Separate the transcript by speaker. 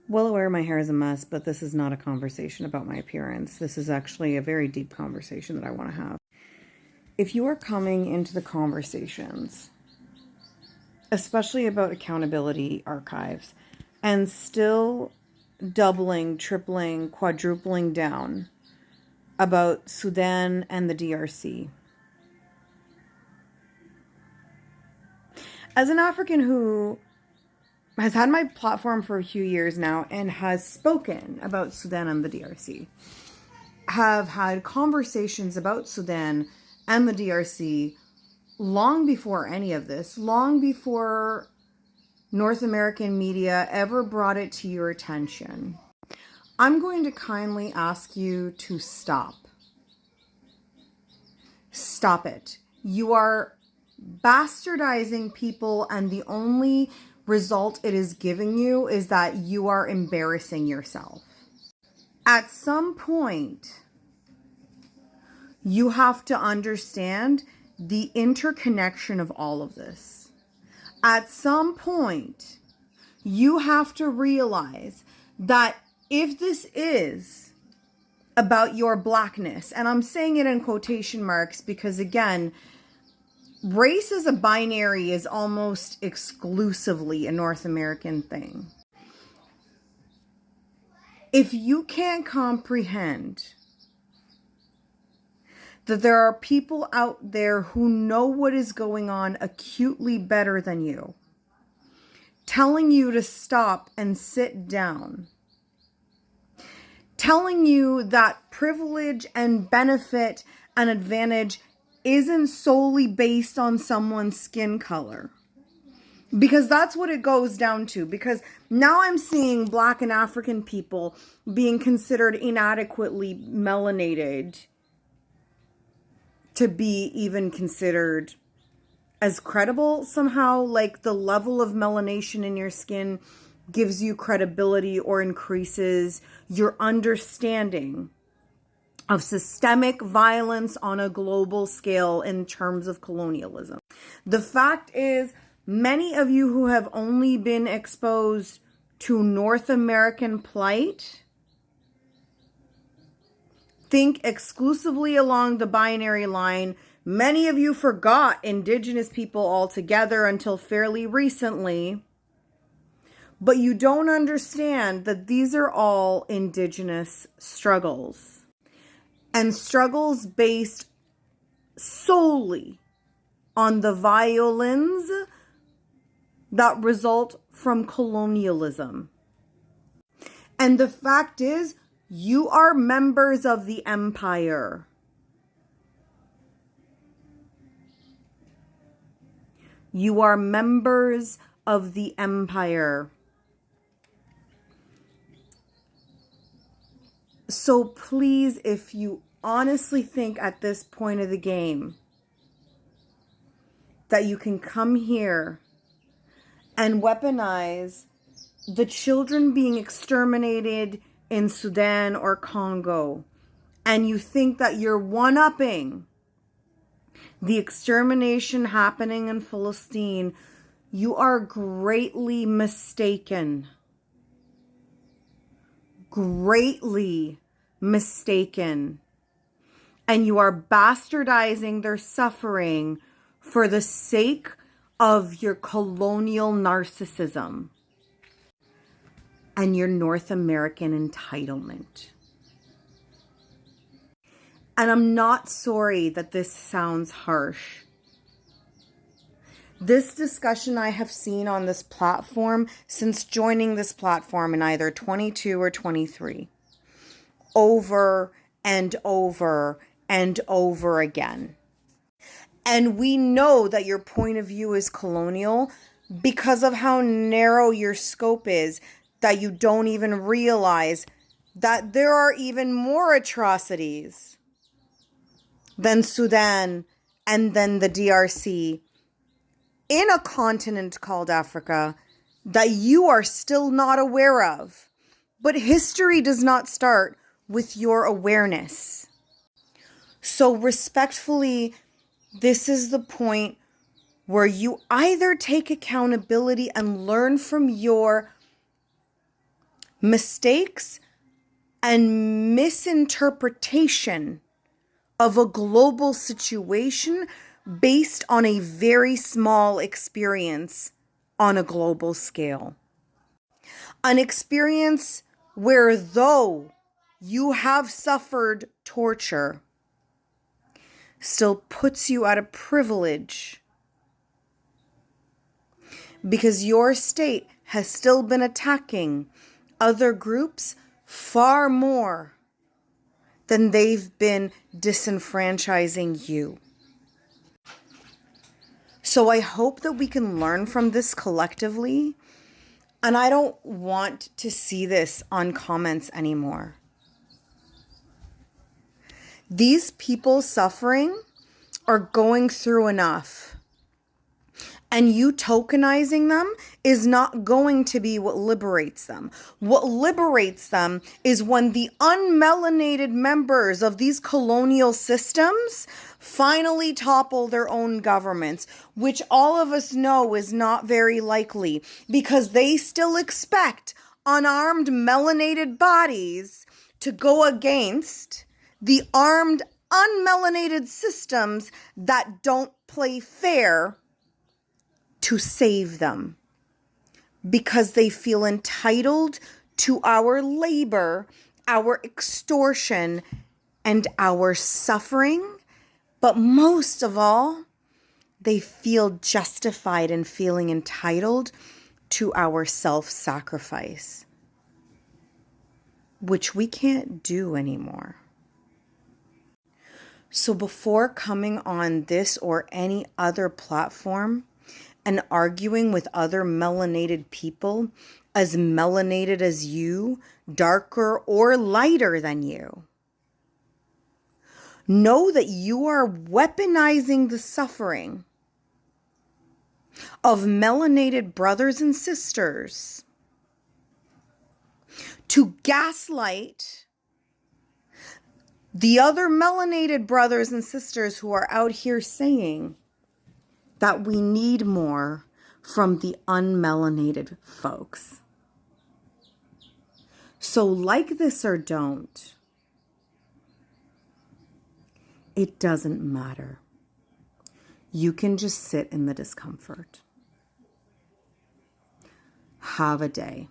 Speaker 1: Well aware my hair is a mess, but this is not a conversation about my appearance. This is actually a very deep conversation that I want to have. If you are coming into the conversations, especially about accountability archives, and still doubling, tripling, quadrupling down about Sudan and the DRC, as an African who has had my platform for a few years now and has spoken about Sudan and the DRC, have had conversations about Sudan and the DRC long before any of this, long before North American media ever brought it to your attention, I'm going to kindly ask you to stop. Stop it. You are bastardizing people, and the only result it is giving you is that you are embarrassing yourself. At some point, you have to understand the interconnection of all of this. At some point, you have to realize that if this is about your blackness, and I'm saying it in quotation marks because, again, race as a binary is almost exclusively a North American thing. If you can't comprehend that there are people out there who know what is going on acutely better than you, telling you to stop and sit down, telling you that privilege and benefit and advantage isn't solely based on someone's skin color. Because that's what it goes down to. Because now I'm seeing Black and African people being considered inadequately melanated to be even considered as credible somehow. Like the level of melanation in your skin gives you credibility or increases your understanding of systemic violence on a global scale in terms of colonialism. The fact is, many of you who have only been exposed to North American plight think exclusively along the binary line. Many of you forgot Indigenous people altogether until fairly recently. But you don't understand that these are all Indigenous struggles. And struggles based solely on the violence that result from colonialism. And the fact is, you are members of the empire. You are members of the empire. So please, if you honestly think at this point of the game that you can come here and weaponize the children being exterminated in Sudan or Congo, and you think that you're one-upping the extermination happening in Falastine, you are greatly mistaken. Greatly mistaken. And you are bastardizing their suffering for the sake of your colonial narcissism and your North American entitlement. And I'm not sorry that this sounds harsh. This discussion I have seen on this platform since joining this platform in either 22 or 23. Over and over and over again. And we know that your point of view is colonial because of how narrow your scope is, that you don't even realize that there are even more atrocities than Sudan and then the DRC in a continent called Africa that you are still not aware of. But history does not start with your awareness. So respectfully, this is the point where you either take accountability and learn from your mistakes and misinterpretation of a global situation based on a very small experience on a global scale. An experience where, though you have suffered torture, still puts you at a privilege because your state has still been attacking other groups far more than they've been disenfranchising you. So I hope that we can learn from this collectively. And I don't want to see this on comments anymore. These people suffering are going through enough. And you tokenizing them is not going to be what liberates them. What liberates them is when the unmelanated members of these colonial systems finally topple their own governments, which all of us know is not very likely because they still expect unarmed melanated bodies to go against the armed unmelanated systems that don't play fair to save them because they feel entitled to our labor, our extortion, and our suffering. But most of all, they feel justified in feeling entitled to our self-sacrifice, which we can't do anymore. So before coming on this or any other platform and arguing with other melanated people, as melanated as you, darker or lighter than you, know that you are weaponizing the suffering of melanated brothers and sisters to gaslight the other melanated brothers and sisters who are out here saying that we need more from the unmelanated folks. So like this or don't, it doesn't matter. You can just sit in the discomfort. Have a day.